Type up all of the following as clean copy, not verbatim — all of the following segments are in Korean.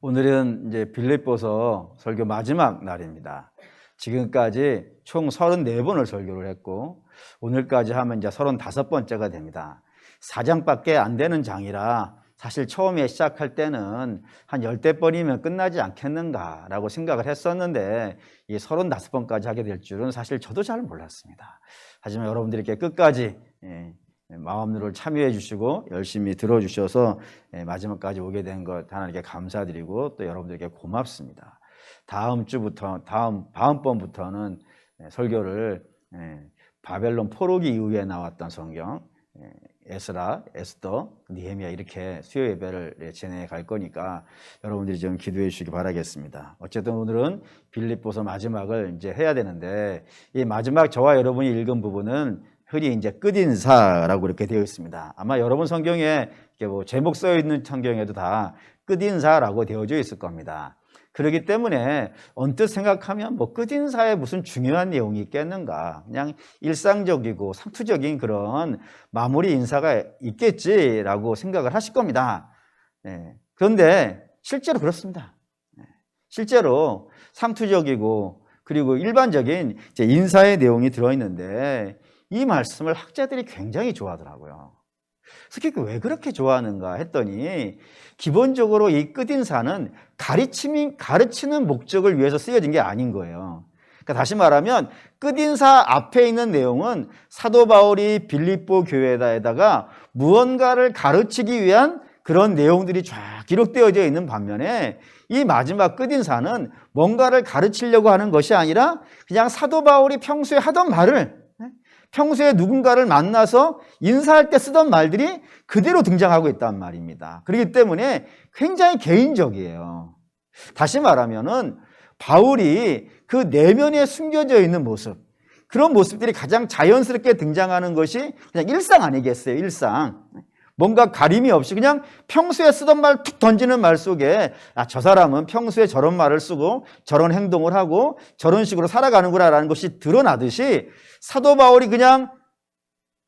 오늘은 이제 빌립보서 설교 마지막 날입니다. 지금까지 총 34번을 설교를 했고 오늘까지 하면 이제 35번째가 됩니다. 4장밖에 안 되는 장이라 사실 처음에 시작할 때는 한 10대 번이면 끝나지 않겠는가라고 생각을 했었는데 이 35번까지 하게 될 줄은 사실 저도 잘 몰랐습니다. 하지만 여러분들이 이렇게 끝까지 마음으로 참여해 주시고 열심히 들어주셔서 마지막까지 오게 된 것 하나님께 감사드리고 또 여러분들께 고맙습니다. 다음 번부터는 설교를 바벨론 포로기 이후에 나왔던 성경 에스라, 에스더, 느헤미야 이렇게 수요 예배를 진행해 갈 거니까 여러분들이 좀 기도해 주시기 바라겠습니다. 어쨌든 오늘은 빌립보서 마지막을 이제 해야 되는데 이 마지막 저와 여러분이 읽은 부분은 흔히 이제 끝인사라고 이렇게 되어 있습니다. 아마 여러분 성경에 이렇게 뭐 제목 써 있는 성경에도 다 끝인사라고 되어져 있을 겁니다. 그렇기 때문에 언뜻 생각하면 뭐 끝인사에 무슨 중요한 내용이 있겠는가, 그냥 일상적이고 상투적인 그런 마무리 인사가 있겠지라고 생각을 하실 겁니다. 그런데 실제로 그렇습니다. 실제로 상투적이고 그리고 일반적인 이제 인사의 내용이 들어있는데 이 말씀을 학자들이 굉장히 좋아하더라고요. 특히 왜 그렇게 좋아하는가 했더니 기본적으로 이 끝인사는 가르치는 목적을 위해서 쓰여진 게 아닌 거예요. 그러니까 다시 말하면 끝인사 앞에 있는 내용은 사도 바울이 빌립보 교회에다가 무언가를 가르치기 위한 그런 내용들이 쫙 기록되어져 있는 반면에 이 마지막 끝인사는 뭔가를 가르치려고 하는 것이 아니라 그냥 사도 바울이 평소에 하던 말을, 평소에 누군가를 만나서 인사할 때 쓰던 말들이 그대로 등장하고 있단 말입니다. 그렇기 때문에 굉장히 개인적이에요. 다시 말하면은 바울이 그 내면에 숨겨져 있는 모습, 그런 모습들이 가장 자연스럽게 등장하는 것이 그냥 일상 아니겠어요? 일상. 뭔가 가림이 없이 그냥 평소에 쓰던 말 툭 던지는 말 속에 저 사람은 평소에 저런 말을 쓰고 저런 행동을 하고 저런 식으로 살아가는구나라는 것이 드러나듯이 사도 바울이 그냥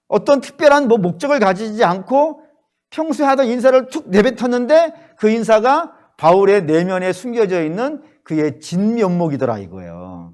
어떤 특별한 목적을 가지지 않고 평소에 하던 인사를 툭 내뱉었는데 그 인사가 바울의 내면에 숨겨져 있는 그의 진면목이더라 이거예요.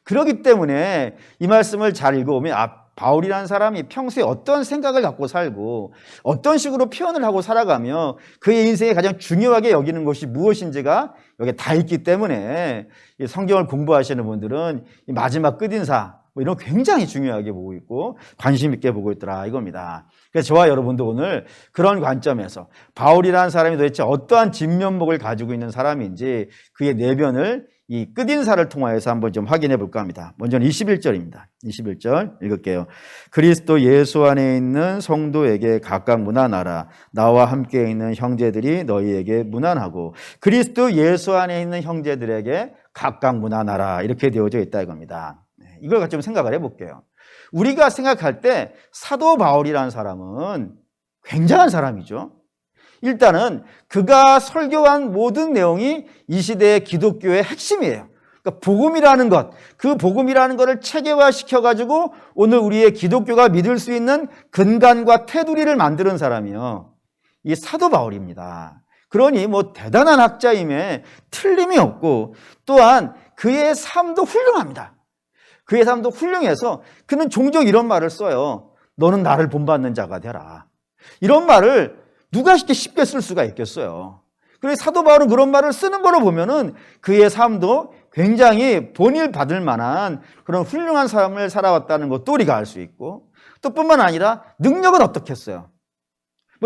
그렇기 때문에 이 말씀을 잘 읽어보면 바울이라는 사람이 평소에 어떤 생각을 갖고 살고 어떤 식으로 표현을 하고 살아가며 그의 인생에 가장 중요하게 여기는 것이 무엇인지가 여기에 다 있기 때문에 성경을 공부하시는 분들은 이 마지막 끝인사 이런 거 굉장히 중요하게 보고 있고 관심 있게 보고 있더라 이겁니다. 그래서 저와 여러분도 오늘 그런 관점에서 바울이라는 사람이 도대체 어떠한 진면목을 가지고 있는 사람인지 그의 내면을 이 끝인사를 통하여서 한번 좀 확인해 볼까 합니다. 먼저는 21절입니다. 21절 읽을게요. 그리스도 예수 안에 있는 성도에게 각각 문안하라. 나와 함께 있는 형제들이 너희에게 문안하고 그리스도 예수 안에 있는 형제들에게 각각 문안하라. 이렇게 되어져 있다 이겁니다. 이걸 같이 좀 생각을 해볼게요. 우리가 생각할 때 사도 바울이라는 사람은 굉장한 사람이죠. 일단은 그가 설교한 모든 내용이 이 시대의 기독교의 핵심이에요. 그러니까 복음이라는 것, 그 복음이라는 것을 체계화시켜가지고 오늘 우리의 기독교가 믿을 수 있는 근간과 테두리를 만드는 사람이요. 이 사도 바울입니다. 그러니 대단한 학자임에 틀림이 없고 또한 그의 삶도 훌륭합니다. 그의 삶도 훌륭해서 그는 종종 이런 말을 써요. 너는 나를 본받는 자가 되라. 이런 말을 누가 쉽게 쓸 수가 있겠어요. 그래서 사도 바울은 그런 말을 쓰는 거로 보면은 그의 삶도 굉장히 본일받을 만한 그런 훌륭한 삶을 살아왔다는 것도 우리가 알 수 있고 또 뿐만 아니라 능력은 어떻겠어요?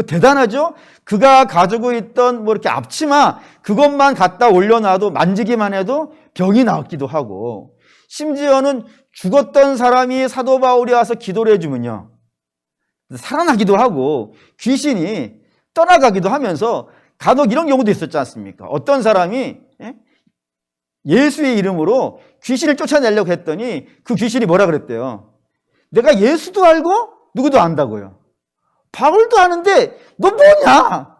대단하죠? 그가 가지고 있던 이렇게 앞치마 그것만 갖다 올려놔도 만지기만 해도 병이 나았기도 하고 심지어는 죽었던 사람이 사도 바울이 와서 기도를 해주면요 살아나기도 하고 귀신이 떠나가기도 하면서 간혹 이런 경우도 있었지 않습니까? 어떤 사람이 예수의 이름으로 귀신을 쫓아내려고 했더니 그 귀신이 뭐라 그랬대요? 내가 예수도 알고 누구도 안다고요. 바울도 아는데 너 뭐냐?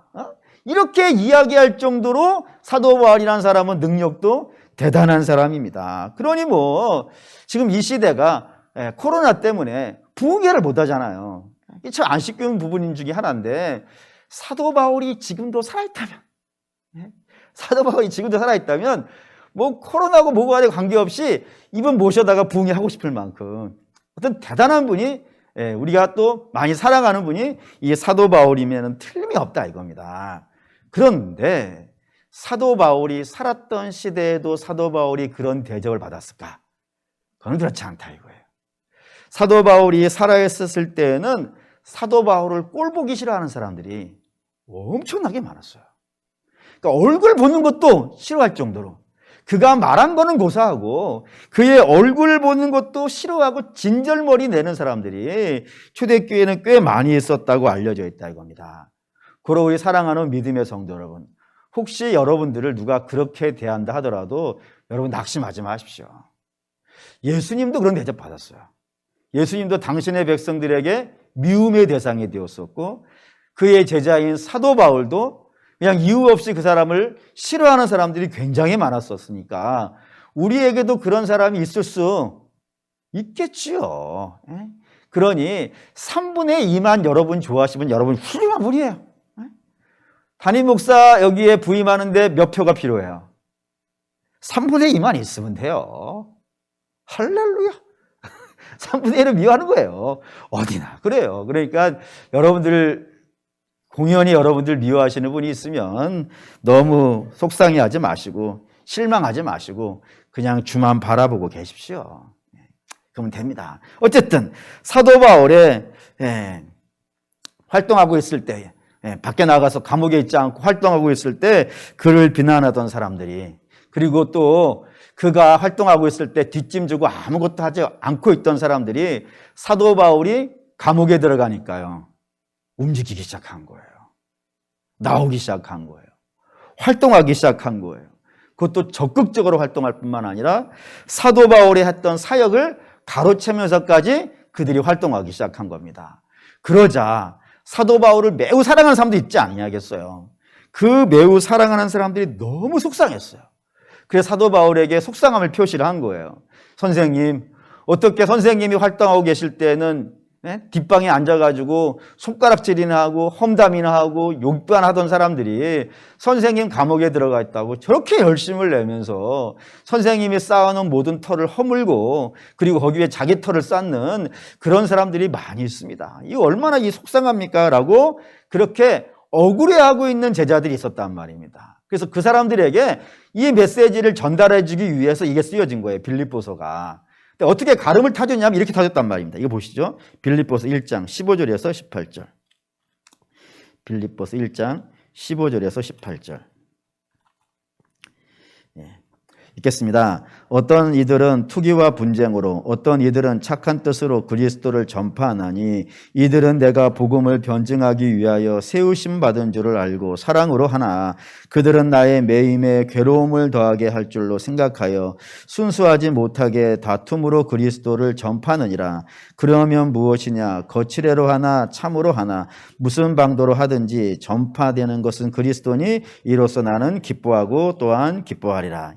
이렇게 이야기할 정도로 사도 바울이라는 사람은 능력도 대단한 사람입니다. 그러니 지금 이 시대가 코로나 때문에 부흥회를 못 하잖아요. 이게 참 안타까운 부분인 중에 하나인데 사도 바울이 지금도 살아있다면 사도 바울이 지금도 살아있다면 뭐 코로나고 뭐고 관계없이 이분 모셔다가 부흥회하고 싶을 만큼 어떤 대단한 분이, 우리가 또 많이 사랑하는 분이 이 사도 바울이면 틀림이 없다 이겁니다. 그런데 사도 바울이 살았던 시대에도 사도 바울이 그런 대접을 받았을까? 그건 그렇지 않다 이거예요. 사도 바울이 살아있었을 때에는 사도 바울을 꼴보기 싫어하는 사람들이 엄청나게 많았어요. 그러니까 얼굴 보는 것도 싫어할 정도로, 그가 말한 거는 고사하고 그의 얼굴 보는 것도 싫어하고 진절머리 내는 사람들이 초대교회에는 꽤 많이 있었다고 알려져 있다 이겁니다. 그러므로 우리 사랑하는 믿음의 성도 여러분, 혹시 여러분들을 누가 그렇게 대한다 하더라도 여러분 낙심하지 마십시오. 예수님도 그런 대접 받았어요. 예수님도 당신의 백성들에게 미움의 대상이 되었었고, 그의 제자인 사도 바울도 그냥 이유 없이 그 사람을 싫어하는 사람들이 굉장히 많았었으니까 우리에게도 그런 사람이 있을 수 있겠지요. 그러니 3분의 2만 여러분 좋아하시면 여러분 훌륭한 분이에요. 담임 목사 여기에 부임하는데 몇 표가 필요해요? 3분의 2만 있으면 돼요. 할렐루야. 3분의 1을 미워하는 거예요. 어디나 그래요. 그러니까 여러분들, 공연히 여러분들 미워하시는 분이 있으면 너무 속상해하지 마시고 실망하지 마시고 그냥 주만 바라보고 계십시오. 그러면 됩니다. 어쨌든 사도 바울의 활동하고 있을 때, 밖에 나가서 감옥에 있지 않고 활동하고 있을 때 그를 비난하던 사람들이, 그리고 또 그가 활동하고 있을 때 뒷짐지고 아무것도 하지 않고 있던 사람들이 사도 바울이 감옥에 들어가니까요, 움직이기 시작한 거예요. 나오기 시작한 거예요. 활동하기 시작한 거예요. 그것도 적극적으로 활동할 뿐만 아니라 사도 바울이 했던 사역을 가로채면서까지 그들이 활동하기 시작한 겁니다. 그러자 사도 바울을 매우 사랑하는 사람도 있지 않냐겠어요. 그 매우 사랑하는 사람들이 너무 속상했어요. 그래서 사도 바울에게 속상함을 표시를 한 거예요. 선생님, 어떻게 선생님이 활동하고 계실 때는 뒷방에 앉아가지고 손가락질이나 하고 험담이나 하고 욕만 하던 사람들이 선생님 감옥에 들어가 있다고 저렇게 열심을 내면서 선생님이 쌓아놓은 모든 털을 허물고 그리고 거기에 자기 털을 쌓는 그런 사람들이 많이 있습니다. 이거 얼마나 속상합니까? 라고 그렇게 억울해하고 있는 제자들이 있었단 말입니다. 그래서 그 사람들에게 이 메시지를 전달해 주기 위해서 이게 쓰여진 거예요. 빌립보서가. 근데 어떻게 가름을 타줬냐면 이렇게 타줬단 말입니다. 이거 보시죠. 빌립보서 1장 15절에서 18절. 빌립보서 1장 15절에서 18절. 읽겠습니다. 어떤 이들은 투기와 분쟁으로, 어떤 이들은 착한 뜻으로 그리스도를 전파하나니 이들은 내가 복음을 변증하기 위하여 세우심 받은 줄을 알고 사랑으로 하나 그들은 나의 매임에 괴로움을 더하게 할 줄로 생각하여 순수하지 못하게 다툼으로 그리스도를 전파하느니라. 그러면 무엇이냐? 거칠애로 하나 참으로 하나 무슨 방도로 하든지 전파되는 것은 그리스도니 이로써 나는 기뻐하고 또한 기뻐하리라.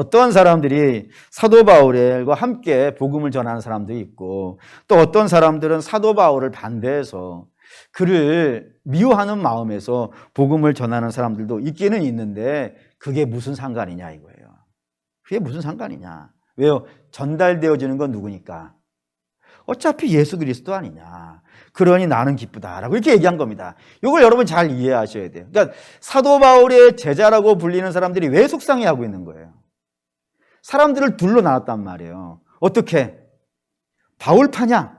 어떤 사람들이 사도 바울과 함께 복음을 전하는 사람도 있고, 또 어떤 사람들은 사도 바울을 반대해서 그를 미워하는 마음에서 복음을 전하는 사람들도 있기는 있는데 그게 무슨 상관이냐 이거예요. 그게 무슨 상관이냐. 왜요? 전달되어지는 건 누구니까? 어차피 예수 그리스도 아니냐. 그러니 나는 기쁘다라고 이렇게 얘기한 겁니다. 이걸 여러분 잘 이해하셔야 돼요. 그러니까 사도 바울의 제자라고 불리는 사람들이 왜 속상해하고 있는 거예요? 사람들을 둘로 나눴단 말이에요. 어떻게? 바울파냐?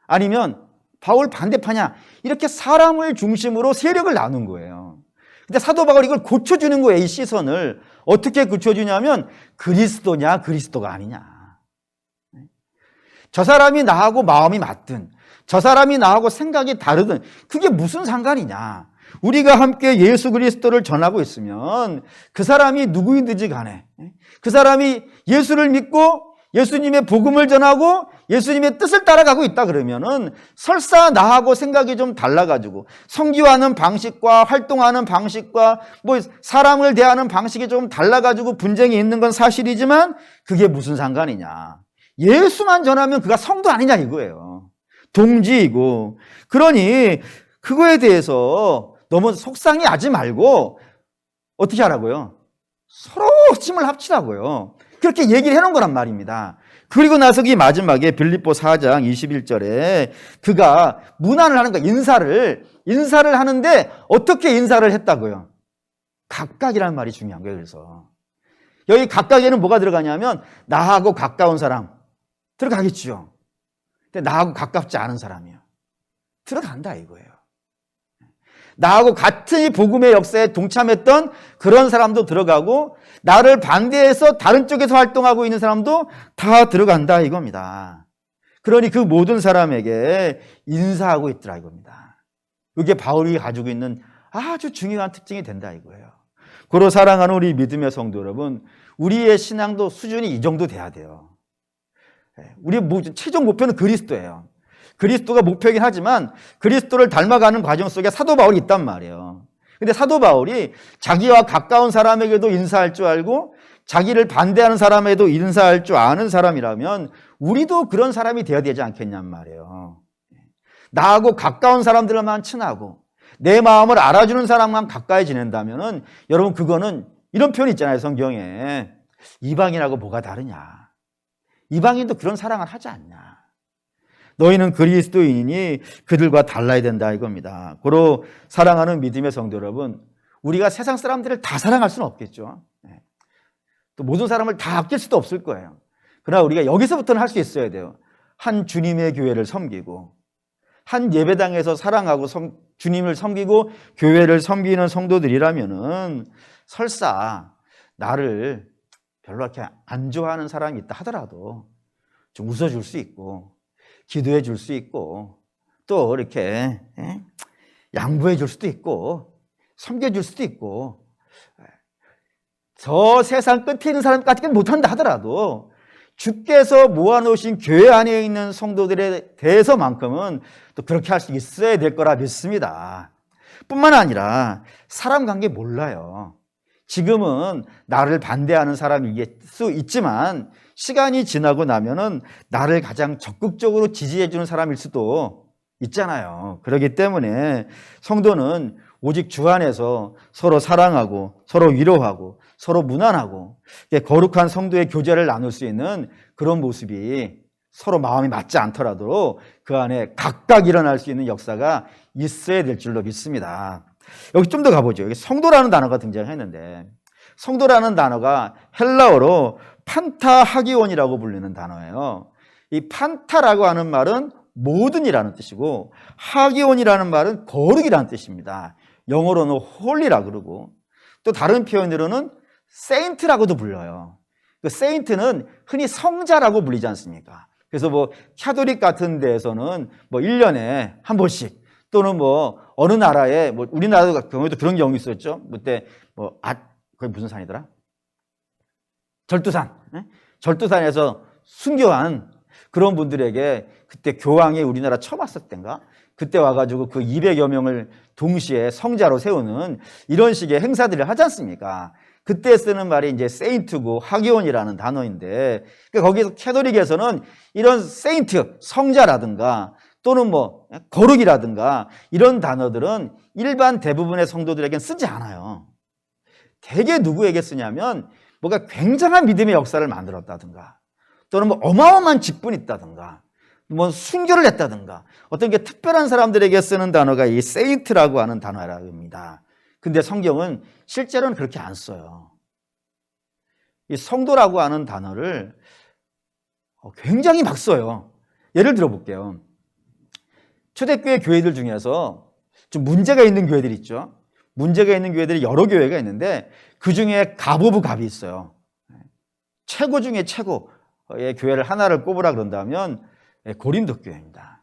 아니면 바울 반대파냐? 이렇게 사람을 중심으로 세력을 나눈 거예요. 근데 사도 바울이 이걸 고쳐주는 거예요. 이 시선을. 어떻게 고쳐주냐면 그리스도냐 그리스도가 아니냐. 저 사람이 나하고 마음이 맞든 저 사람이 나하고 생각이 다르든 그게 무슨 상관이냐. 우리가 함께 예수 그리스도를 전하고 있으면 그 사람이 누구이든지 간에 그 사람이 예수를 믿고 예수님의 복음을 전하고 예수님의 뜻을 따라가고 있다 그러면은 설사 나하고 생각이 좀 달라가지고 성기하는 방식과 활동하는 방식과 뭐 사람을 대하는 방식이 좀 달라가지고 분쟁이 있는 건 사실이지만 그게 무슨 상관이냐. 예수만 전하면 그가 성도 아니냐 이거예요. 동지이고. 그러니 그거에 대해서 너무 속상해하지 말고 어떻게 하라고요? 서로 힘을 합치라고요. 그렇게 얘기를 해놓은 거란 말입니다. 그리고 나서 이 마지막에 빌립보 4장 21절에 그가 문안을 하는 거야. 인사를 하는데 어떻게 인사를 했다고요? 각각이라는 말이 중요한 거예요. 그래서 여기 각각에는 뭐가 들어가냐면 나하고 가까운 사람 들어가겠죠. 근데 나하고 가깝지 않은 사람이요. 들어간다 이거예요. 나하고 같은 복음의 역사에 동참했던 그런 사람도 들어가고 나를 반대해서 다른 쪽에서 활동하고 있는 사람도 다 들어간다 이겁니다. 그러니 그 모든 사람에게 인사하고 있더라 이겁니다. 이게 바울이 가지고 있는 아주 중요한 특징이 된다 이거예요. 고로 사랑하는 우리 믿음의 성도 여러분, 우리의 신앙도 수준이 이 정도 돼야 돼요. 우리 최종 목표는 그리스도예요. 그리스도가 목표이긴 하지만 그리스도를 닮아가는 과정 속에 사도 바울이 있단 말이에요. 근데 사도 바울이 자기와 가까운 사람에게도 인사할 줄 알고 자기를 반대하는 사람에게도 인사할 줄 아는 사람이라면 우리도 그런 사람이 되어야 되지 않겠냔 말이에요. 나하고 가까운 사람들만 친하고 내 마음을 알아주는 사람만 가까이 지낸다면은 여러분 그거는 이런 표현이 있잖아요. 성경에 이방인하고 뭐가 다르냐. 이방인도 그런 사랑을 하지 않냐. 너희는 그리스도인이니 그들과 달라야 된다 이겁니다. 고로 사랑하는 믿음의 성도 여러분, 우리가 세상 사람들을 다 사랑할 수는 없겠죠. 또 모든 사람을 다 아낄 수도 없을 거예요. 그러나 우리가 여기서부터는 할 수 있어야 돼요. 한 주님의 교회를 섬기고 한 예배당에서 사랑하고 주님을 섬기고 교회를 섬기는 성도들이라면은 설사 나를 별로 이렇게 안 좋아하는 사람이 있다 하더라도 좀 웃어줄 수 있고 기도해 줄 수 있고 또 이렇게 양보해 줄 수도 있고 섬겨줄 수도 있고 저 세상 끝에 있는 사람까지는 못한다 하더라도 주께서 모아놓으신 교회 안에 있는 성도들에 대해서만큼은 또 그렇게 할 수 있어야 될 거라 믿습니다. 뿐만 아니라 사람 관계 몰라요. 지금은 나를 반대하는 사람일 수 있지만 시간이 지나고 나면은 나를 가장 적극적으로 지지해주는 사람일 수도 있잖아요. 그렇기 때문에 성도는 오직 주 안에서 서로 사랑하고 서로 위로하고 서로 문안하고 거룩한 성도의 교제를 나눌 수 있는 그런 모습이 서로 마음이 맞지 않더라도 그 안에 각각 일어날 수 있는 역사가 있어야 될 줄로 믿습니다. 여기 좀 더 가보죠. 여기 성도라는 단어가 등장했는데 성도라는 단어가 헬라어로 판타하기온이라고 불리는 단어예요. 이 판타라고 하는 말은 모든이라는 뜻이고 하기온이라는 말은 거룩이라는 뜻입니다. 영어로는 홀리라 그러고 또 다른 표현으로는 세인트라고도 불려요. 그 세인트는 흔히 성자라고 불리지 않습니까? 그래서 뭐 카톨릭 같은 데에서는 뭐 1년에 한 번씩 또는 뭐 어느 나라에 뭐 우리나라 경우에도 그런 경우 있었죠. 그때 뭐 거기 무슨 산이더라? 절두산. 절두산에서 순교한 그런 분들에게 그때 교황이 우리나라 처음 왔을 때인가? 그때 와가지고 그 200여 명을 동시에 성자로 세우는 이런 식의 행사들을 하지 않습니까? 그때 쓰는 말이 이제 세인트고 하기온이라는 단어인데 거기서 캐톨릭에서는 이런 세인트, 성자라든가 또는 뭐 거룩이라든가 이런 단어들은 일반 대부분의 성도들에게는 쓰지 않아요. 대개 누구에게 쓰냐면 뭐가 굉장한 믿음의 역사를 만들었다든가 또는 뭐 어마어마한 직분이 있다든가 뭐 순교를 했다든가 어떤 게 특별한 사람들에게 쓰는 단어가 이 세인트라고 하는 단어라고 합니다. 근데 성경은 실제로는 그렇게 안 써요. 이 성도라고 하는 단어를 굉장히 막 써요. 예를 들어 볼게요. 초대교회 교회들 중에서 좀 문제가 있는 교회들 있죠. 문제가 있는 교회들이 여러 교회가 있는데 그 중에 갑 오브 갑이 있어요. 최고 중에 최고의 교회를 하나를 꼽으라 그런다면 고린도 교회입니다.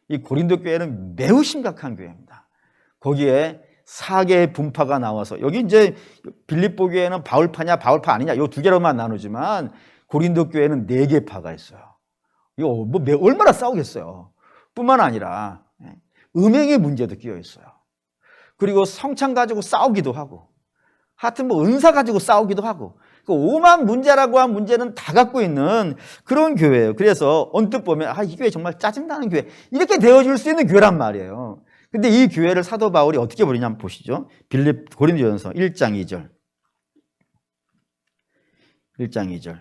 이 고린도 교회는 매우 심각한 교회입니다. 거기에 4개의 분파가 나와서 여기 이제 빌립보 교회는 바울파냐 바울파 아니냐 이 두 개로만 나누지만 고린도 교회는 4개 파가 있어요. 이거 뭐 얼마나 싸우겠어요. 뿐만 아니라 음행의 문제도 끼어 있어요. 그리고 성찬 가지고 싸우기도 하고 하여튼 뭐 은사 가지고 싸우기도 하고 그 오만 문제라고 한 문제는 다 갖고 있는 그런 교회예요. 그래서 언뜻 보면 이 교회 정말 짜증나는 교회 이렇게 되어줄 수 있는 교회란 말이에요. 근데 이 교회를 사도 바울이 어떻게 부르냐 한번 보시죠. 고린도전서 1장 2절 1장 2절.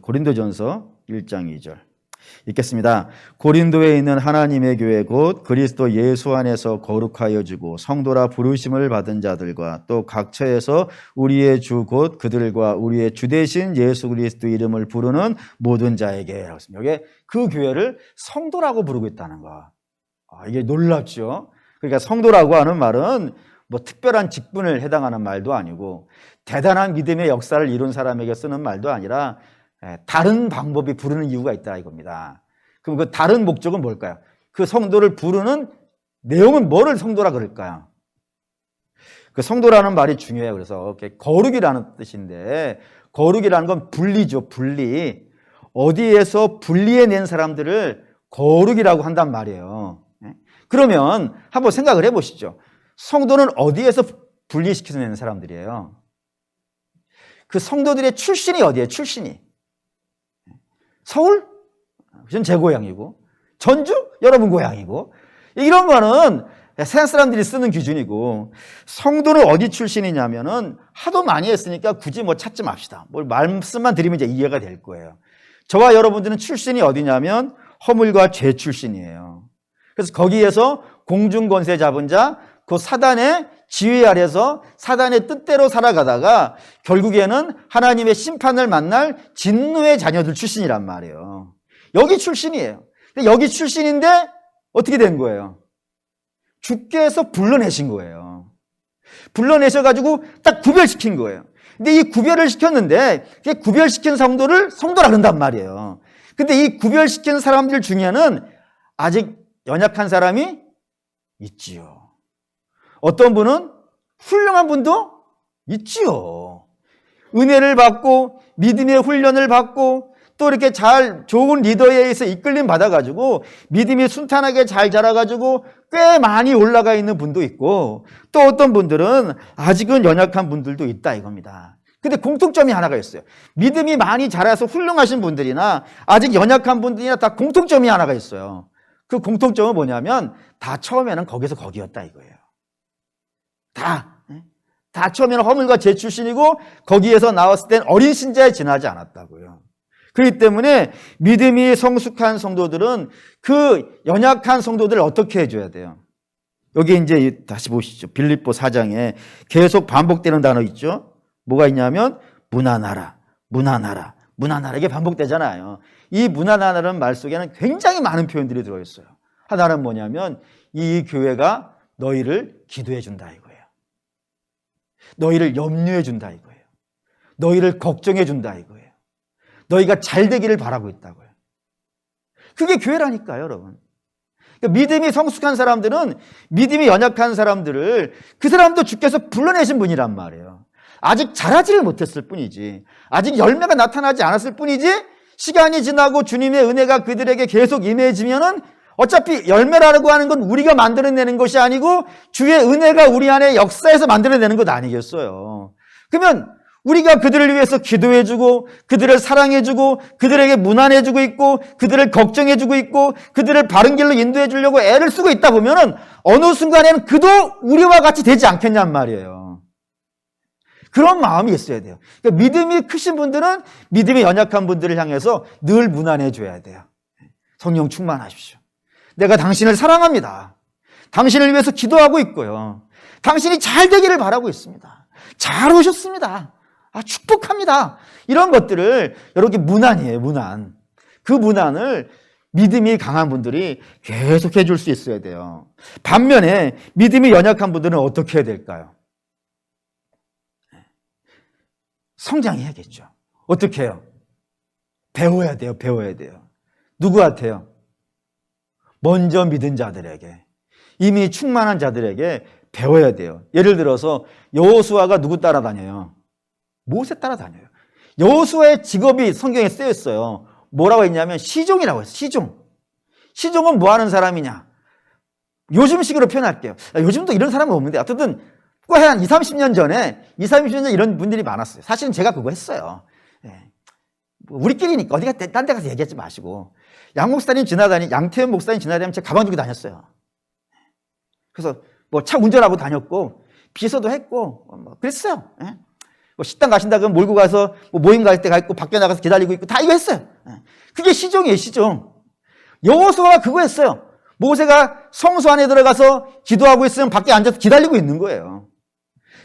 고린도전서 1장 2절. 읽겠습니다. 고린도에 있는 하나님의 교회 곧 그리스도 예수 안에서 거룩하여 주고 성도라 부르심을 받은 자들과 또 각처에서 우리의 주 곧 그들과 우리의 주 되신 예수 그리스도 이름을 부르는 모든 자에게. 여기 그 교회를 성도라고 부르고 있다는 거. 이게 놀랍죠. 그러니까 성도라고 하는 말은 뭐 특별한 직분을 해당하는 말도 아니고 대단한 믿음의 역사를 이룬 사람에게 쓰는 말도 아니라 다른 방법이 부르는 이유가 있다 이겁니다. 그럼 그 다른 목적은 뭘까요? 그 성도를 부르는 내용은 뭐를 성도라 그럴까요? 그 성도라는 말이 중요해요. 그래서 거룩이라는 뜻인데 거룩이라는 건 분리죠. 분리. 어디에서 분리해낸 사람들을 거룩이라고 한단 말이에요. 그러면 한번 생각을 해보시죠. 성도는 어디에서 분리시켜서 내는 사람들이에요? 그 성도들의 출신이 어디예요? 출신이 서울? 전 제 고향이고 전주? 여러분 고향이고 이런 거는 세상 사람들이 쓰는 기준이고 성도는 어디 출신이냐면은 하도 많이 했으니까 굳이 뭐 찾지 맙시다. 뭘 말씀만 드리면 이제 이해가 될 거예요. 저와 여러분들은 출신이 어디냐면 허물과 죄 출신이에요. 그래서 거기에서 공중권세 잡은 자, 그 사단의 지휘 아래서 사단의 뜻대로 살아가다가 결국에는 하나님의 심판을 만날 진노의 자녀들 출신이란 말이에요. 여기 출신이에요. 근데 여기 출신인데 어떻게 된 거예요? 주께서 불러내신 거예요. 불러내셔가지고 딱 구별시킨 거예요. 근데 이 구별을 시켰는데 구별시킨 성도를 성도라 그런단 말이에요. 근데 이 구별시킨 사람들 중에는 아직 연약한 사람이 있지요. 어떤 분은 훌륭한 분도 있지요. 은혜를 받고 믿음의 훈련을 받고 또 이렇게 잘 좋은 리더에 의해서 이끌림 받아가지고 믿음이 순탄하게 잘 자라가지고 꽤 많이 올라가 있는 분도 있고 또 어떤 분들은 아직은 연약한 분들도 있다 이겁니다. 근데 공통점이 하나가 있어요. 믿음이 많이 자라서 훌륭하신 분들이나 아직 연약한 분들이나 다 공통점이 하나가 있어요. 그 공통점은 뭐냐면 다 처음에는 거기서 거기였다 이거예요. 다 처음에는 허물과 죄 출신이고 거기에서 나왔을 땐 어린 신자에 지나지 않았다고요. 그렇기 때문에 믿음이 성숙한 성도들은 그 연약한 성도들을 어떻게 해줘야 돼요? 여기 이제 다시 보시죠. 빌립보 4장에 계속 반복되는 단어 있죠? 뭐가 있냐면 무난하라, 무난하라, 무난하라 이게 반복되잖아요. 이 무난하라는 말 속에는 굉장히 많은 표현들이 들어있어요. 하나는 뭐냐면 이 교회가 너희를 기도해 준다 이거예요. 너희를 염려해 준다 이거예요. 너희를 걱정해 준다 이거예요. 너희가 잘 되기를 바라고 있다고요. 그게 교회라니까요, 여러분. 그러니까 믿음이 성숙한 사람들은 믿음이 연약한 사람들을 그 사람도 주께서 불러내신 분이란 말이에요. 아직 자라지를 못했을 뿐이지, 아직 열매가 나타나지 않았을 뿐이지, 시간이 지나고 주님의 은혜가 그들에게 계속 임해지면은 어차피 열매라고 하는 건 우리가 만들어내는 것이 아니고 주의 은혜가 우리 안에 역사에서 만들어내는 것 아니겠어요. 그러면 우리가 그들을 위해서 기도해주고 그들을 사랑해주고 그들에게 무난해주고 있고 그들을 걱정해주고 있고 그들을 바른 길로 인도해주려고 애를 쓰고 있다 보면은 어느 순간에는 그도 우리와 같이 되지 않겠냔 말이에요. 그런 마음이 있어야 돼요. 그러니까 믿음이 크신 분들은 믿음이 연약한 분들을 향해서 늘 무난해줘야 돼요. 성령 충만하십시오. 내가 당신을 사랑합니다. 당신을 위해서 기도하고 있고요. 당신이 잘 되기를 바라고 있습니다. 잘 오셨습니다. 축복합니다. 이런 것들을 여러분 무난이에요. 무난. 그 무난을 믿음이 강한 분들이 계속 해줄 수 있어야 돼요. 반면에 믿음이 연약한 분들은 어떻게 해야 될까요? 성장해야겠죠. 어떻게 해요? 배워야 돼요. 배워야 돼요. 누구한테요? 먼저 믿은 자들에게, 이미 충만한 자들에게 배워야 돼요. 예를 들어서 여호수아가 누구 따라다녀요? 모세 따라다녀요. 여호수아의 직업이 성경에 쓰여 있어요. 뭐라고 했냐면 시종이라고 했어요. 시종. 시종은 뭐 하는 사람이냐? 요즘식으로 표현할게요. 요즘도 이런 사람은 없는데 어쨌든 꼭 한 20, 30년 전에 이런 분들이 많았어요. 사실은 제가 그거 했어요. 우리끼리니까 어디가 딴 데 가서 얘기하지 마시고 양태현 목사님 지나다니면 제가 가방 들고 다녔어요. 그래서 뭐 차 운전하고 다녔고 비서도 했고 뭐 그랬어요. 뭐 식당 가신다 그러면 몰고 가서 뭐 모임 갈 때 가 있고 밖에 나가서 기다리고 있고 다 이거 했어요. 그게 시종이에요, 시종. 여호수아가 그거 했어요. 모세가 성소 안에 들어가서 기도하고 있으면 밖에 앉아서 기다리고 있는 거예요.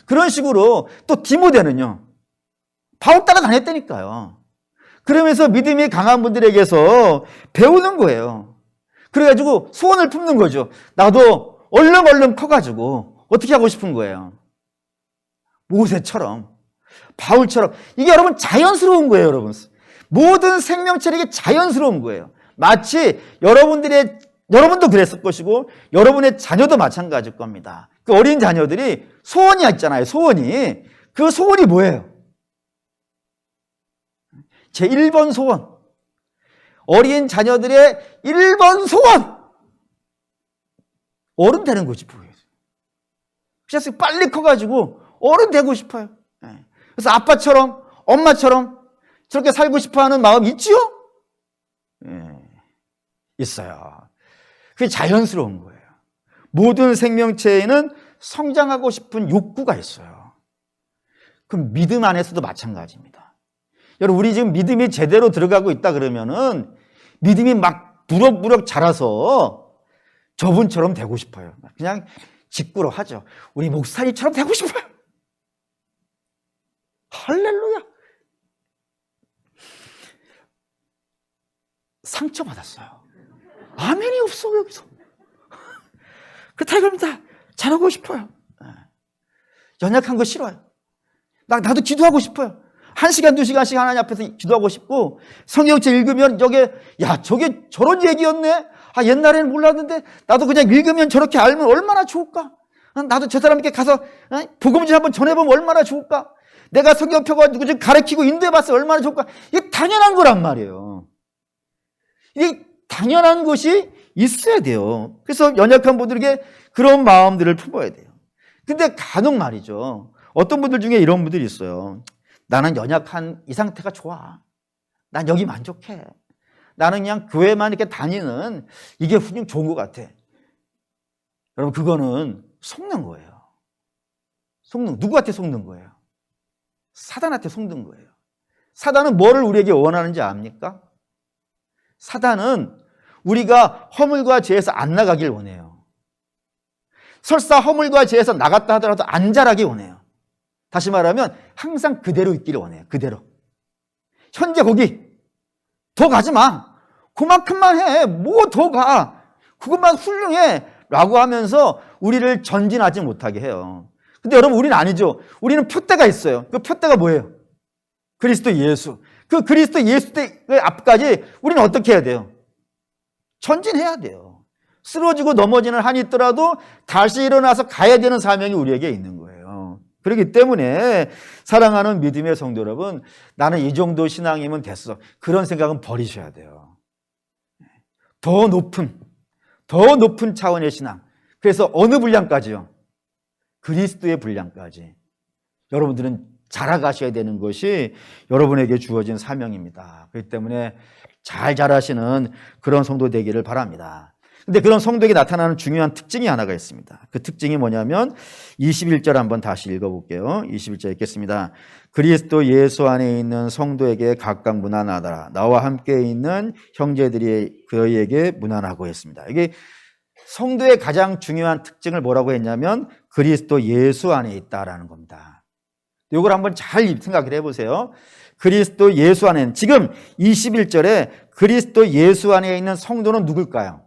그런 식으로 또 디모데는요, 바울 따라다녔다니까요. 그러면서 믿음이 강한 분들에게서 배우는 거예요. 그래가지고 소원을 품는 거죠. 나도 얼른 커가지고 어떻게 하고 싶은 거예요. 모세처럼, 바울처럼. 이게 여러분 자연스러운 거예요, 여러분. 모든 생명체에게 자연스러운 거예요. 마치 여러분도 그랬을 것이고 여러분의 자녀도 마찬가지일 겁니다. 그 어린 자녀들이 소원이 있잖아요, 소원이. 그 소원이 뭐예요? 제 1번 소원. 어린 자녀들의 1번 소원. 어른 되는 거지, 뭐예요. 그래서 빨리 커가지고 어른 되고 싶어요. 그래서 아빠처럼, 엄마처럼 저렇게 살고 싶어 하는 마음 있지요? 있어요. 그게 자연스러운 거예요. 모든 생명체에는 성장하고 싶은 욕구가 있어요. 그럼 믿음 안에서도 마찬가지입니다. 여러분, 우리 지금 믿음이 제대로 들어가고 있다 그러면은 믿음이 막 무럭무럭 자라서 저분처럼 되고 싶어요. 그냥 직구로 하죠. 우리 목사님처럼 되고 싶어요. 할렐루야. 상처받았어요. 아멘이 없어, 여기서. 그렇다 이겁니다. 잘하고 싶어요. 연약한 거 싫어요. 나도 기도하고 싶어요. 1시간, 2시간씩 하나님 앞에서 기도하고 싶고, 성경책 읽으면 저게 저런 얘기였네? 옛날에는 몰랐는데, 나도 그냥 읽으면 저렇게 알면 얼마나 좋을까? 나도 저 사람에게 가서, 복음질 한번 전해보면 얼마나 좋을까? 내가 성경 펴가지고 좀 가르치고 인도해봤어 얼마나 좋을까? 이게 당연한 거란 말이에요. 이게 당연한 것이 있어야 돼요. 그래서 연약한 분들에게 그런 마음들을 품어야 돼요. 근데 간혹 말이죠. 어떤 분들 중에 이런 분들이 있어요. 나는 연약한 이 상태가 좋아. 난 여기 만족해. 나는 그냥 교회만 이렇게 다니는 이게 그냥 좋은 것 같아. 여러분, 그거는 속는 거예요. 누구한테 속는 거예요? 사단한테 속는 거예요. 사단은 뭐를 우리에게 원하는지 압니까? 사단은 우리가 허물과 죄에서 안 나가길 원해요. 설사 허물과 죄에서 나갔다 하더라도 안 자라기 원해요. 다시 말하면 항상 그대로 있기를 원해요. 그대로. 현재 거기 더 가지 마. 그만큼만 해. 뭐 더 가. 그것만 훌륭해. 라고 하면서 우리를 전진하지 못하게 해요. 근데 여러분, 우리는 아니죠. 우리는 표대가 있어요. 그 표대가 뭐예요? 그리스도 예수. 그 그리스도 예수 때 앞까지 우리는 어떻게 해야 돼요? 전진해야 돼요. 쓰러지고 넘어지는 한이 있더라도 다시 일어나서 가야 되는 사명이 우리에게 있는 거예요. 그렇기 때문에 사랑하는 믿음의 성도 여러분, 나는 이 정도 신앙이면 됐어. 그런 생각은 버리셔야 돼요. 더 높은 차원의 신앙. 그래서 어느 분량까지요? 그리스도의 분량까지. 여러분들은 자라가셔야 되는 것이 여러분에게 주어진 사명입니다. 그렇기 때문에 잘 자라시는 그런 성도 되기를 바랍니다. 근데 그런 성도에게 나타나는 중요한 특징이 하나가 있습니다. 그 특징이 뭐냐면 21절 한번 다시 읽어볼게요. 21절 읽겠습니다. 그리스도 예수 안에 있는 성도에게 각각 문안하더라. 나와 함께 있는 형제들이 그에게 문안하고 했습니다. 이게 성도의 가장 중요한 특징을 뭐라고 했냐면 그리스도 예수 안에 있다라는 겁니다. 이걸 한번 잘 생각을 해보세요. 그리스도 예수 안에는, 지금 21절에 그리스도 예수 안에 있는 성도는 누굴까요?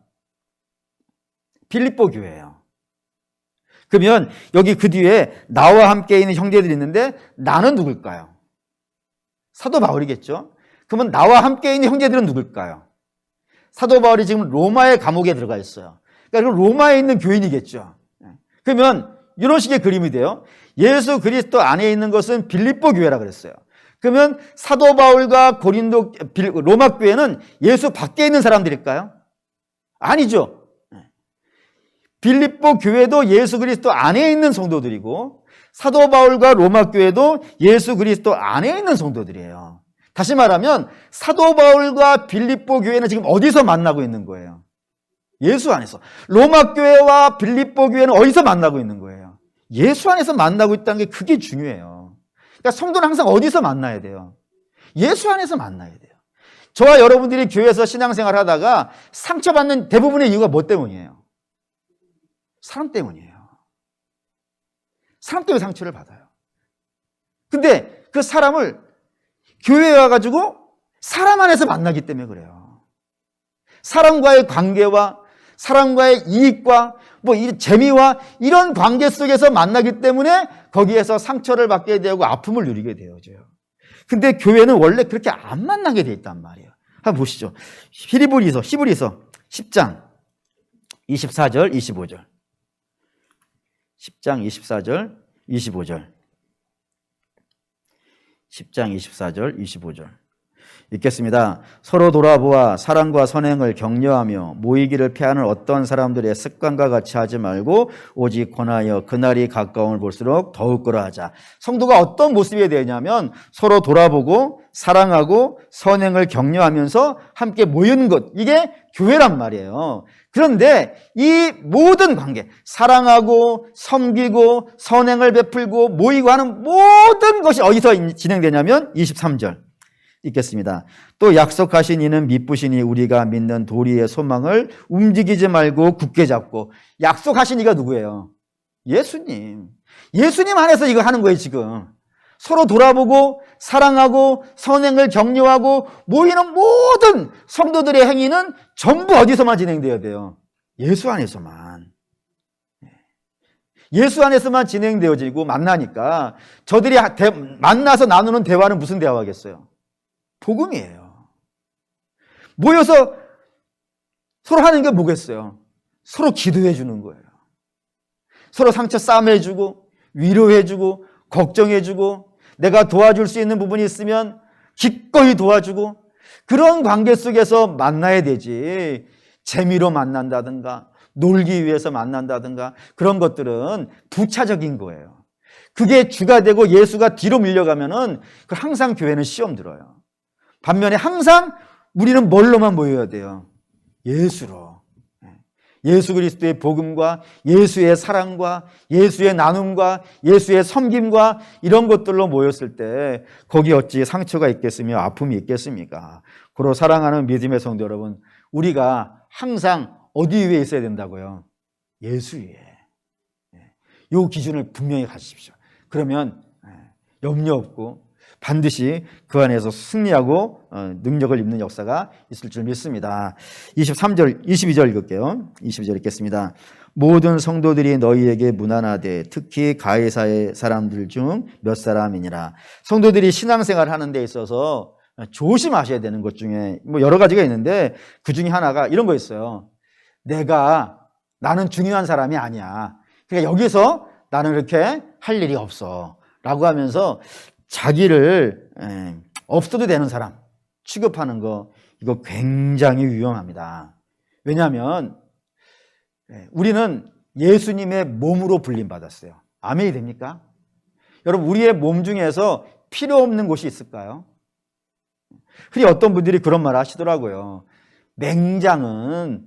빌립보 교회예요. 그러면 여기 그 뒤에 나와 함께 있는 형제들이 있는데 나는 누굴까요? 사도 바울이겠죠. 그러면 나와 함께 있는 형제들은 누굴까요? 사도 바울이 지금 로마의 감옥에 들어가 있어요. 그러니까 로마에 있는 교인이겠죠. 그러면 이런 식의 그림이 돼요. 예수 그리스도 안에 있는 것은 빌립보 교회라 그랬어요. 그러면 사도 바울과 로마 교회는 예수 밖에 있는 사람들일까요? 아니죠. 빌립보 교회도 예수 그리스도 안에 있는 성도들이고 사도 바울과 로마 교회도 예수 그리스도 안에 있는 성도들이에요. 다시 말하면 사도 바울과 빌립보 교회는 지금 어디서 만나고 있는 거예요? 예수 안에서. 로마 교회와 빌립보 교회는 어디서 만나고 있는 거예요? 예수 안에서 만나고 있다는 게 그게 중요해요. 그러니까 성도는 항상 어디서 만나야 돼요? 예수 안에서 만나야 돼요. 저와 여러분들이 교회에서 신앙생활 하다가 상처받는 대부분의 이유가 뭐 때문이에요? 사람 때문이에요. 사람 때문에 상처를 받아요. 근데 그 사람을 교회에 와가지고 사람 안에서 만나기 때문에 그래요. 사람과의 관계와 사람과의 이익과 뭐 이 재미와 이런 관계 속에서 만나기 때문에 거기에서 상처를 받게 되고 아픔을 누리게 되어져요. 근데 교회는 원래 그렇게 안 만나게 돼 있단 말이에요. 한번 보시죠. 히브리서 10장 24절 25절. 10장 24절 25절. 10장 24절 25절. 읽겠습니다. 서로 돌아보아 사랑과 선행을 격려하며 모이기를 피하는 어떤 사람들의 습관과 같이 하지 말고 오직 권하여 그날이 가까움을 볼수록 더욱 그러하자. 성도가 어떤 모습이 되냐면 서로 돌아보고 사랑하고 선행을 격려하면서 함께 모이는 것, 이게 교회란 말이에요. 그런데 이 모든 관계, 사랑하고 섬기고 선행을 베풀고 모이고 하는 모든 것이 어디서 진행되냐면 23절 읽겠습니다. 또 약속하신 이는 미쁘시니 우리가 믿는 도리의 소망을 움직이지 말고 굳게 잡고. 약속하신 이가 누구예요? 예수님. 예수님 안에서 이거 하는 거예요, 지금. 서로 돌아보고 사랑하고 선행을 격려하고 모이는 모든 성도들의 행위는 전부 어디서만 진행되어야 돼요? 예수 안에서만. 예수 안에서만 진행되어지고 만나니까 저들이 만나서 나누는 대화는 무슨 대화겠어요? 복음이에요. 모여서 서로 하는 게 뭐겠어요? 서로 기도해 주는 거예요. 서로 상처 싸매해 주고 위로해 주고 걱정해 주고 내가 도와줄 수 있는 부분이 있으면 기꺼이 도와주고 그런 관계 속에서 만나야 되지. 재미로 만난다든가 놀기 위해서 만난다든가 그런 것들은 부차적인 거예요. 그게 주가 되고 예수가 뒤로 밀려가면은 항상 교회는 시험 들어요. 반면에 항상 우리는 뭘로만 모여야 돼요? 예수로. 예수 그리스도의 복음과 예수의 사랑과 예수의 나눔과 예수의 섬김과 이런 것들로 모였을 때 거기 어찌 상처가 있겠으며 아픔이 있겠습니까? 고로 사랑하는 믿음의 성도 여러분, 우리가 항상 어디 위에 있어야 된다고요? 예수 위에. 이 기준을 분명히 가지십시오. 그러면 염려 없고 반드시 그 안에서 승리하고 능력을 입는 역사가 있을 줄 믿습니다. 23절, 22절 읽을게요. 22절 읽겠습니다. 모든 성도들이 너희에게 문안하되 특히 가이사의 사람들 중 몇 사람이니라. 성도들이 신앙생활 하는 데 있어서 조심하셔야 되는 것 중에 뭐 여러 가지가 있는데 그 중에 하나가 이런 거 있어요. 나는 중요한 사람이 아니야. 그러니까 여기서 나는 이렇게 할 일이 없어. 라고 하면서 자기를 없어도 되는 사람 취급하는 거, 이거 굉장히 위험합니다. 왜냐하면 우리는 예수님의 몸으로 불림받았어요. 아멘이 됩니까? 여러분, 우리의 몸 중에서 필요 없는 곳이 있을까요? 흔히 어떤 분들이 그런 말 하시더라고요. 맹장은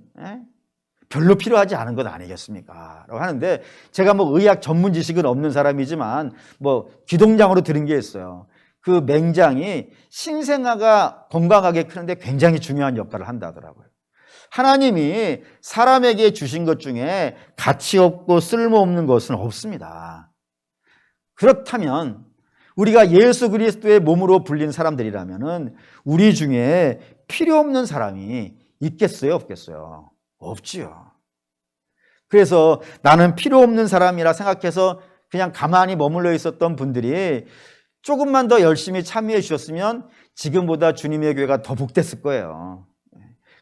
별로 필요하지 않은 것 아니겠습니까? 라고 하는데 제가 뭐 의학 전문 지식은 없는 사람이지만 뭐 기동장으로 들은 게 있어요. 그 맹장이 신생아가 건강하게 크는데 굉장히 중요한 역할을 한다더라고요. 하나님이 사람에게 주신 것 중에 가치 없고 쓸모없는 것은 없습니다. 그렇다면 우리가 예수 그리스도의 몸으로 불린 사람들이라면은 우리 중에 필요 없는 사람이 있겠어요, 없겠어요? 없지요. 그래서 나는 필요 없는 사람이라 생각해서 그냥 가만히 머물러 있었던 분들이 조금만 더 열심히 참여해 주셨으면 지금보다 주님의 교회가 더 복됐을 거예요.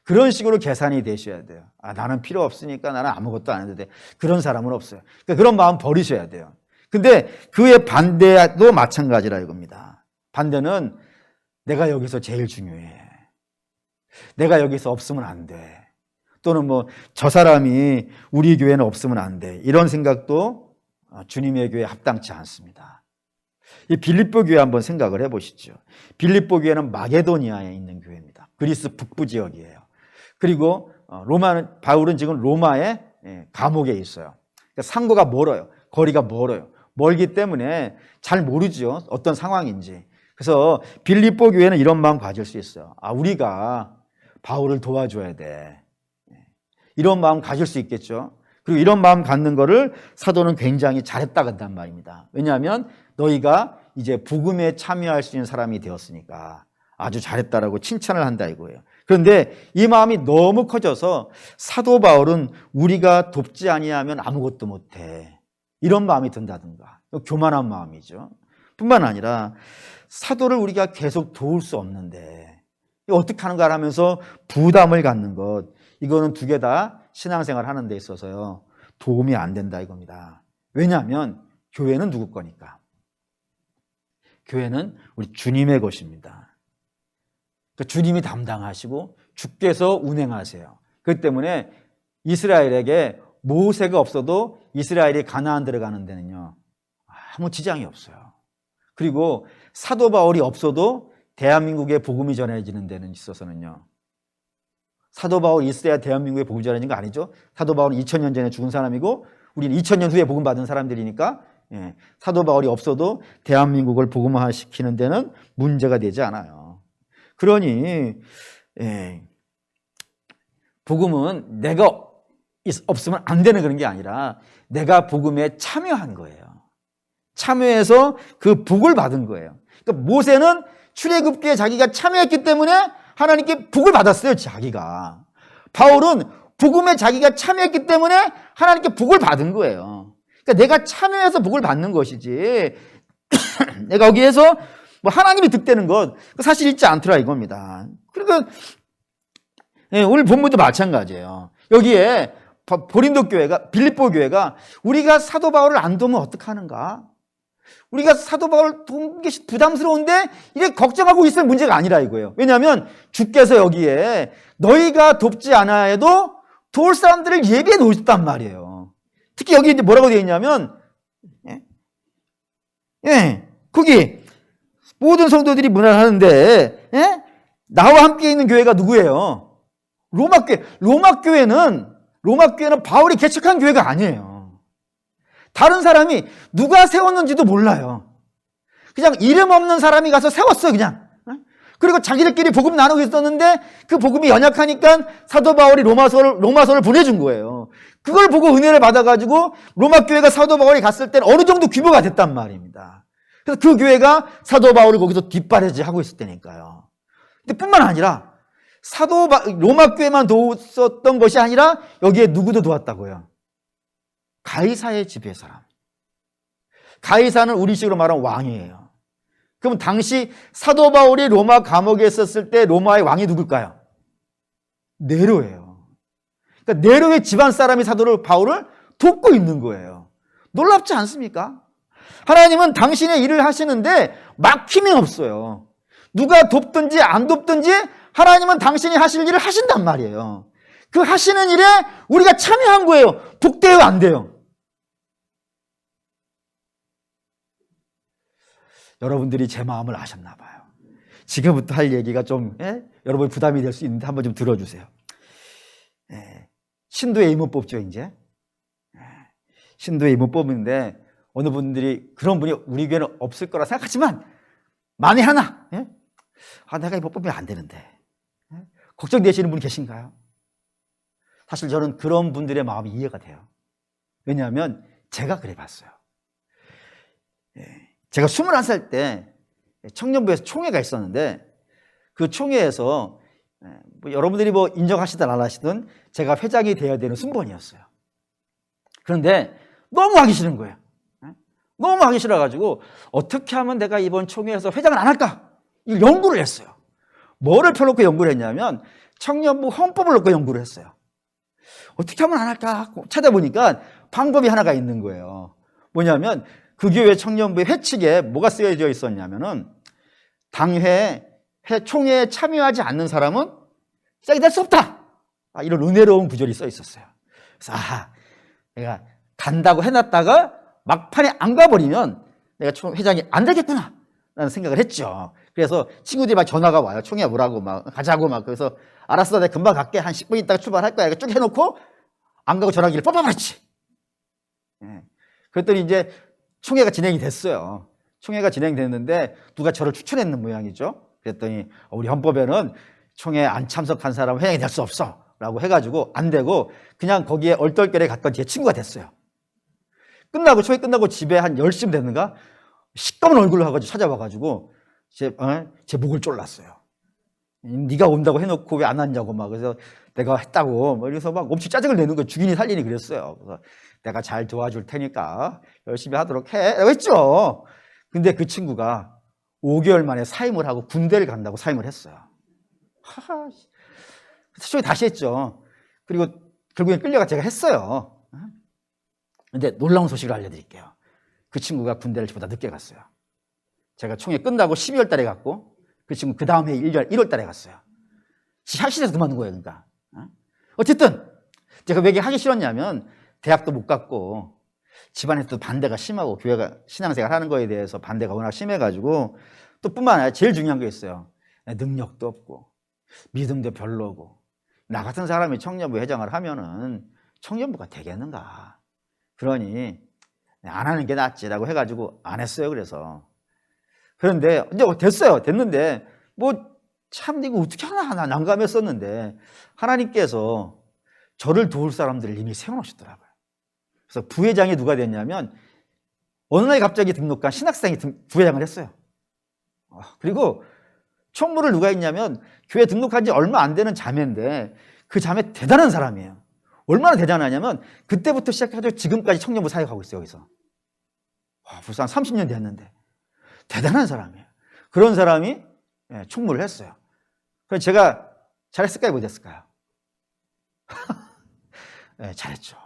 그런 식으로 계산이 되셔야 돼요. 나는 필요 없으니까 나는 아무것도 안 해도 돼. 그런 사람은 없어요. 그러니까 그런 마음 버리셔야 돼요. 근데 그의 반대도 마찬가지라 이겁니다. 반대는 내가 여기서 제일 중요해. 내가 여기서 없으면 안 돼. 또는 뭐 저 사람이 우리 교회는 없으면 안 돼. 이런 생각도 주님의 교회에 합당치 않습니다. 이 빌립보 교회 한번 생각을 해보시죠. 빌립보 교회는 마게도니아에 있는 교회입니다. 그리스 북부 지역이에요. 그리고 바울은 지금 로마의 감옥에 있어요. 그러니까 상고가 멀어요. 거리가 멀어요. 멀기 때문에 잘 모르죠. 어떤 상황인지. 그래서 빌립보 교회는 이런 마음 가질 수 있어요. 아, 우리가 바울을 도와줘야 돼. 이런 마음 가질 수 있겠죠. 그리고 이런 마음 갖는 거를 사도는 굉장히 잘했다 간단 말입니다. 왜냐하면 너희가 이제 복음에 참여할 수 있는 사람이 되었으니까 아주 잘했다라고 칭찬을 한다 이거예요. 그런데 이 마음이 너무 커져서 사도 바울은 우리가 돕지 아니하면 아무것도 못해. 이런 마음이 든다든가. 교만한 마음이죠. 뿐만 아니라 사도를 우리가 계속 도울 수 없는데 어떻게 하는가 하면서 부담을 갖는 것. 이거는 두 개 다 신앙생활 하는 데 있어서요. 도움이 안 된다 이겁니다. 왜냐하면 교회는 누구 거니까? 교회는 우리 주님의 것입니다. 그러니까 주님이 담당하시고 주께서 운행하세요. 그렇기 때문에 이스라엘에게 모세가 없어도 이스라엘이 가나안 들어가는 데는요. 아무 지장이 없어요. 그리고 사도 바울이 없어도 대한민국에 복음이 전해지는 데는 있어서는요. 사도 바울이 있어야 대한민국에 복음이 전해지는 거 아니죠? 사도 바울은 2000년 전에 죽은 사람이고 우리는 2000년 후에 복음 받은 사람들이니까 사도 바울이 없어도 대한민국을 복음화시키는 데는 문제가 되지 않아요. 그러니 복음은 내가 없으면 안 되는 그런 게 아니라 내가 복음에 참여한 거예요. 참여해서 그 복을 받은 거예요. 그러니까 모세는 출애굽기에 자기가 참여했기 때문에 하나님께 복을 받았어요, 자기가. 바울은 복음에 자기가 참여했기 때문에 하나님께 복을 받은 거예요. 그러니까 내가 참여해서 복을 받는 것이지 내가 거기에서 뭐 하나님이 득되는 것 사실 있지 않더라 이겁니다. 그러니까 오늘 본문도 마찬가지예요. 여기에 고린도 교회가 빌립보 교회가 우리가 사도 바울을 안 도우면 어떡하는가? 우리가 사도 바울 도우는 게 부담스러운데 이게 걱정하고 있을 문제가 아니라 이거예요. 왜냐하면 주께서 여기에 너희가 돕지 않아야 해도 도울 사람들을 예비해 놓으셨단 말이에요. 특히 여기 이제 뭐라고 되어 있냐면 거기 모든 성도들이 문안을 하는데 나와 함께 있는 교회가 누구예요? 로마교회. 로마교회는 바울이 개척한 교회가 아니에요. 다른 사람이 누가 세웠는지도 몰라요. 그냥 이름 없는 사람이 가서 세웠어요, 그냥. 그리고 자기들끼리 복음 나누고 있었는데 그 복음이 연약하니까 사도 바울이 로마서를 보내준 거예요. 그걸 보고 은혜를 받아가지고 로마교회가 사도 바울이 갔을 때는 어느 정도 규모가 됐단 말입니다. 그래서 그 교회가 사도 바울을 거기서 뒷바라지 하고 있을 때니까요. 근데 뿐만 아니라 로마교회만 도웠던 것이 아니라 여기에 누구도 도왔다고요? 가이사의 지배 사람. 가이사는 우리식으로 말하면 왕이에요. 그럼 당시 사도 바울이 로마 감옥에 있었을 때 로마의 왕이 누굴까요? 네로예요. 그러니까 네로의 집안 사람이 바울을 돕고 있는 거예요. 놀랍지 않습니까? 하나님은 당신의 일을 하시는데 막힘이 없어요. 누가 돕든지 안 돕든지 하나님은 당신이 하실 일을 하신단 말이에요. 그 하시는 일에 우리가 참여한 거예요. 복돼요, 안 돼요? 여러분들이 제 마음을 아셨나 봐요. 지금부터 할 얘기가 좀 여러분 부담이 될 수 있는데 한번 좀 들어주세요. 신도의 임무 뽑죠, 이제. 신도의 임무 뽑는데 어느 분들이 그런 분이 우리 교회는 없을 거라 생각하지만 만에 하나 내가 이거 뽑으면 안 되는데 걱정되시는 분 계신가요? 사실 저는 그런 분들의 마음이 이해가 돼요. 왜냐하면 제가 그래 봤어요. 제가 21살 때 청년부에서 총회가 있었는데 그 총회에서 여러분들이 뭐 인정하시든 안 하시든 제가 회장이 되어야 되는 순번이었어요. 그런데 너무 하기 싫은 거예요. 너무 하기 싫어가지고 어떻게 하면 내가 이번 총회에서 회장을 안 할까? 이걸 연구를 했어요. 뭐를 펴놓고 연구를 했냐면 청년부 헌법을 놓고 연구를 했어요. 어떻게 하면 안 할까? 찾아보니까 방법이 하나가 있는 거예요. 뭐냐면 그 교회 청년부의 회칙에 뭐가 쓰여져 있었냐면은 당회 총회에 참여하지 않는 사람은 시작이 될 수 없다. 이런 은혜로운 구절이 써 있었어요. 그래서 내가 간다고 해놨다가 막판에 안 가버리면 내가 회장이 안 되겠구나 라는 생각을 했죠. 그래서 친구들이 막 전화가 와요. 총회 오라고 막 가자고 막. 그래서 알았어, 내가 금방 갈게. 한 10분 있다가 출발할 거야. 쭉 해놓고 안 가고 전화기를 뽑아버렸지. 그랬더니 이제 총회가 진행이 됐어요. 총회가 진행됐는데 누가 저를 추천했는 모양이죠. 그랬더니 우리 헌법에는 총회에 안 참석한 사람은 회장이 될 수 없어 라고 해가지고 안 되고 그냥 거기에 얼떨결에 갔던 제 친구가 됐어요. 총회 끝나고 집에 한 10시쯤 됐는가 시꺼먼 얼굴로 와가지고 찾아와가지고 제 목을 졸랐어요. 네가 온다고 해놓고 왜 안 왔냐고 막. 그래서 내가 했다고 그래서 막 엄청 짜증을 내는 거예요. 죽이니 살리니 그랬어요. 그래서 내가 잘 도와줄 테니까 열심히 하도록 해 라고 했죠. 근데 그 친구가 5개월 만에 사임을 하고 군대를 간다고 사임을 했어요. 하하. 그래서 다시 했죠. 그리고 결국엔 끌려가 제가 했어요. 근데 놀라운 소식을 알려드릴게요. 그 친구가 군대를 저보다 늦게 갔어요. 제가 총회 끝나고 12월 달에 갔고 그 친구 그 다음 해 1월 달에 갔어요. 샤실에서 그만둔 거예요. 그러니까 어쨌든 제가 왜 이게 하기 싫었냐면 대학도 못 갔고 집안에서도 반대가 심하고 교회가 신앙생활 하는 거에 대해서 반대가 워낙 심해가지고 또 뿐만 아니라 제일 중요한 게 있어요. 능력도 없고 믿음도 별로고 나 같은 사람이 청년부 회장을 하면은 청년부가 되겠는가. 그러니 안 하는 게 낫지라고 해가지고 안 했어요. 그런데 이제 됐어요. 됐는데 뭐 참 이거 어떻게 하나 난감했었는데 하나님께서 저를 도울 사람들을 이미 세워놓으셨더라고요. 그래서 부회장이 누가 됐냐면 어느 날 갑자기 등록한 신학생이 부회장을 했어요. 그리고 총무를 누가 했냐면 교회 등록한 지 얼마 안 되는 자매인데 그 자매 대단한 사람이에요. 얼마나 대단하냐면 그때부터 시작해서 지금까지 청년부 사역하고 있어요. 여기서 벌써 한 30년 됐는데 대단한 사람이에요. 그런 사람이 총무를 했어요. 그래서 제가 잘했을까요? 못했을까요? 네, 잘했죠.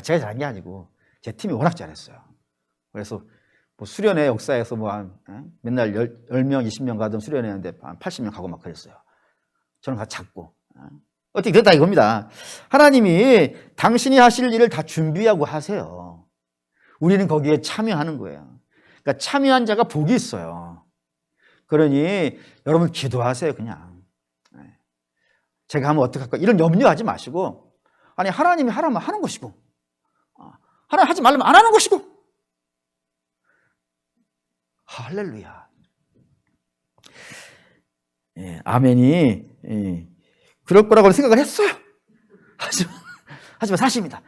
제가 잘한 게 아니고 제 팀이 워낙 잘했어요. 그래서 뭐 수련회 역사에서 맨날 10명, 20명 가던 수련회였는데 한 80명 가고 막 그랬어요. 저는 가서 찾고. 어떻게 됐다 이겁니다. 하나님이 당신이 하실 일을 다 준비하고 하세요. 우리는 거기에 참여하는 거예요. 그러니까 참여한 자가 복이 있어요. 그러니 여러분 기도하세요. 그냥. 제가 하면 어떡할까 이런 염려하지 마시고 아니 하나님이 하라면 하는 것이고 하나님 하지 말라면 안 하는 것이고 할렐루야. 아멘이 그럴 거라고 생각을 했어요. 하지만 사실입니다.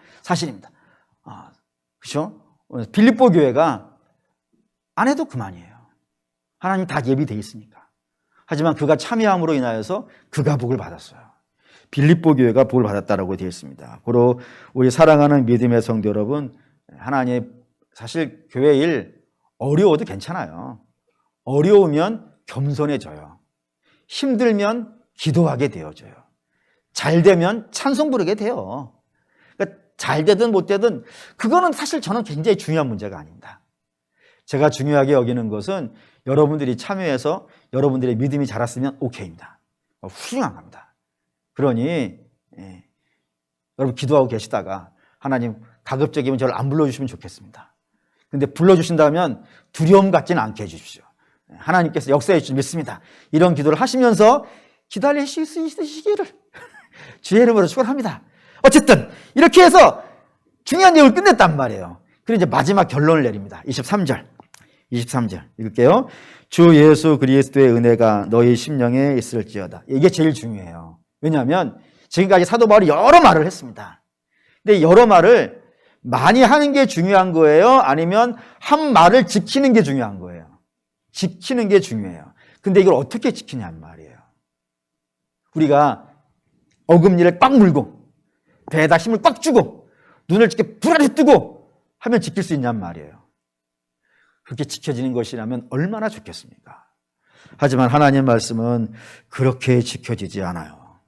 그렇죠? 빌립보 교회가 안 해도 그만이에요. 하나님 다 예비되어 있으니까. 하지만 그가 참여함으로 인하여서 그가 복을 받았어요. 빌립보 교회가 복을 받았다라고 되어 있습니다. 고로 우리 사랑하는 믿음의 성도 여러분, 하나님 사실 교회 일 어려워도 괜찮아요. 어려우면 겸손해져요. 힘들면 기도하게 되어져요. 잘 되면 찬송 부르게 돼요. 그러니까 잘 되든 못 되든 그거는 사실 저는 굉장히 중요한 문제가 아닙니다. 제가 중요하게 여기는 것은 여러분들이 참여해서 여러분들의 믿음이 자랐으면 오케이입니다. 훌륭한 겁니다. 그러니 여러분 기도하고 계시다가 하나님 가급적이면 저를 안 불러주시면 좋겠습니다. 근데 불러주신다면 두려움 갖지는 않게 해주십시오. 하나님께서 역사해 주실 믿습니다. 이런 기도를 하시면서 기다리실 수 있으시기를 주의 이름으로 축원합니다. 어쨌든 이렇게 해서 중요한 내용을 끝냈단 말이에요. 그리고 이제 마지막 결론을 내립니다. 23절 읽을게요. 주 예수 그리스도의 은혜가 너희 심령에 있을지어다. 이게 제일 중요해요. 왜냐하면 지금까지 사도 바울이 여러 말을 했습니다. 근데 여러 말을 많이 하는 게 중요한 거예요? 아니면 한 말을 지키는 게 중요한 거예요? 지키는 게 중요해요. 근데 이걸 어떻게 지키냐는 말이에요. 우리가 어금니를 꽉 물고 배에다 힘을 꽉 주고 눈을 이렇게 불알이 뜨고 하면 지킬 수 있냔 말이에요. 그렇게 지켜지는 것이라면 얼마나 좋겠습니까? 하지만 하나님 말씀은 그렇게 지켜지지 않아요.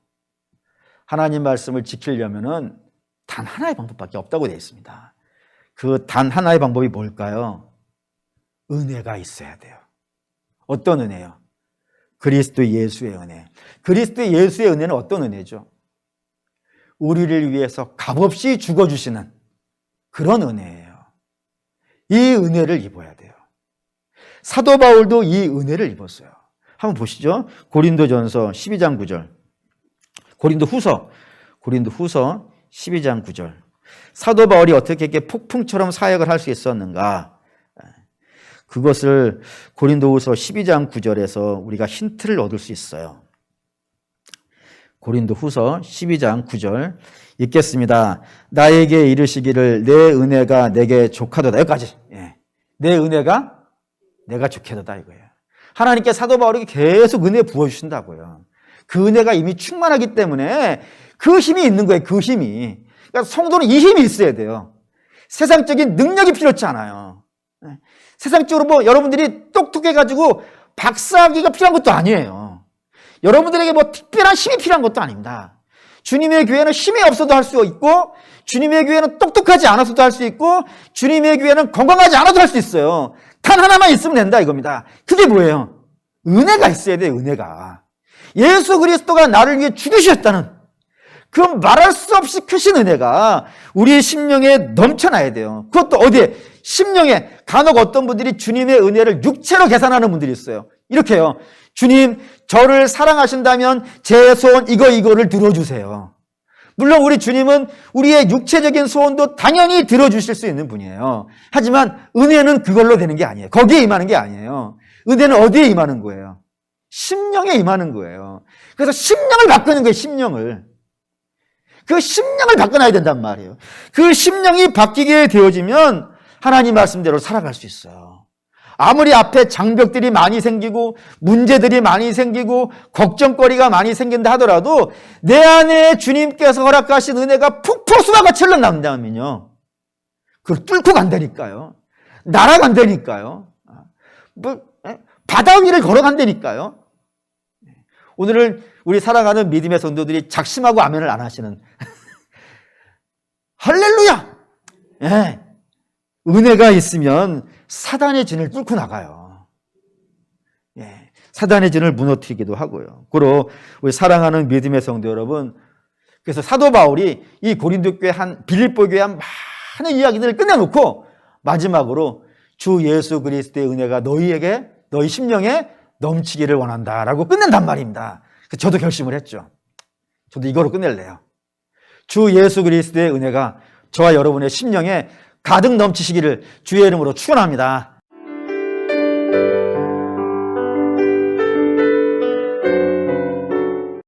하나님 말씀을 지키려면은 단 하나의 방법밖에 없다고 되어 있습니다. 그 단 하나의 방법이 뭘까요? 은혜가 있어야 돼요. 어떤 은혜요? 그리스도 예수의 은혜. 그리스도 예수의 은혜는 어떤 은혜죠? 우리를 위해서 값없이 죽어주시는 그런 은혜예요. 이 은혜를 입어야 돼요. 사도 바울도 이 은혜를 입었어요. 한번 보시죠. 고린도전서 12장 9절. 고린도 후서 12장 9절. 사도 바울이 어떻게 이렇게 폭풍처럼 사역을 할 수 있었는가? 그것을 고린도후서 12장 9절에서 우리가 힌트를 얻을 수 있어요. 고린도후서 12장 9절 읽겠습니다. 나에게 이르시기를 내 은혜가 내게 족하도다. 여기까지. 내 은혜가 내가 족하도다 이거예요. 하나님께 사도 바울에게 계속 은혜 부어주신다고요. 그 은혜가 이미 충만하기 때문에 그 힘이 있는 거예요. 그 힘이. 그러니까 성도는 이 힘이 있어야 돼요. 세상적인 능력이 필요치 않아요. 세상적으로 뭐 여러분들이 똑똑해가지고 박사학위가 필요한 것도 아니에요. 여러분들에게 뭐 특별한 힘이 필요한 것도 아닙니다. 주님의 교회는 힘이 없어도 할 수 있고, 주님의 교회는 똑똑하지 않아서도 할 수 있고, 주님의 교회는 건강하지 않아도 할 수 있어요. 단 하나만 있으면 된다 이겁니다. 그게 뭐예요? 은혜가 있어야 돼요. 은혜가. 예수 그리스도가 나를 위해 죽으셨다는 그 말할 수 없이 크신 은혜가 우리의 심령에 넘쳐나야 돼요. 그것도 어디에? 심령에. 간혹 어떤 분들이 주님의 은혜를 육체로 계산하는 분들이 있어요. 이렇게요. 주님, 저를 사랑하신다면 제 소원 이거를 들어주세요. 물론 우리 주님은 우리의 육체적인 소원도 당연히 들어주실 수 있는 분이에요. 하지만 은혜는 그걸로 되는 게 아니에요. 거기에 임하는 게 아니에요. 은혜는 어디에 임하는 거예요? 심령에 임하는 거예요. 그래서 심령을 바꾸는 거예요. 심령을. 그 심령을 바꿔놔야 된단 말이에요. 그 심령이 바뀌게 되어지면 하나님 말씀대로 살아갈 수 있어요. 아무리 앞에 장벽들이 많이 생기고 문제들이 많이 생기고 걱정거리가 많이 생긴다 하더라도 내 안에 주님께서 허락하신 은혜가 폭포수와 같이 흘러나온다면요, 그걸 뚫고 간다니까요. 날아간다니까요. 바다 위를 걸어간다니까요. 오늘은 우리 사랑하는 믿음의 성도들이 작심하고 아멘을 안 하시는 할렐루야! 예. 은혜가 있으면 사단의 진을 뚫고 나가요. 예. 사단의 진을 무너뜨리기도 하고요. 그리고 우리 사랑하는 믿음의 성도 여러분, 그래서 사도 바울이 이 고린도 교회 빌립보 교회 많은 이야기들을 끝내놓고 마지막으로 주 예수 그리스도의 은혜가 너희에게, 너희 심령에 넘치기를 원한다라고 끝낸단 말입니다. 저도 결심을 했죠. 저도 이거로 끝낼래요. 주 예수 그리스도의 은혜가 저와 여러분의 심령에 가득 넘치시기를 주의 이름으로 축원합니다.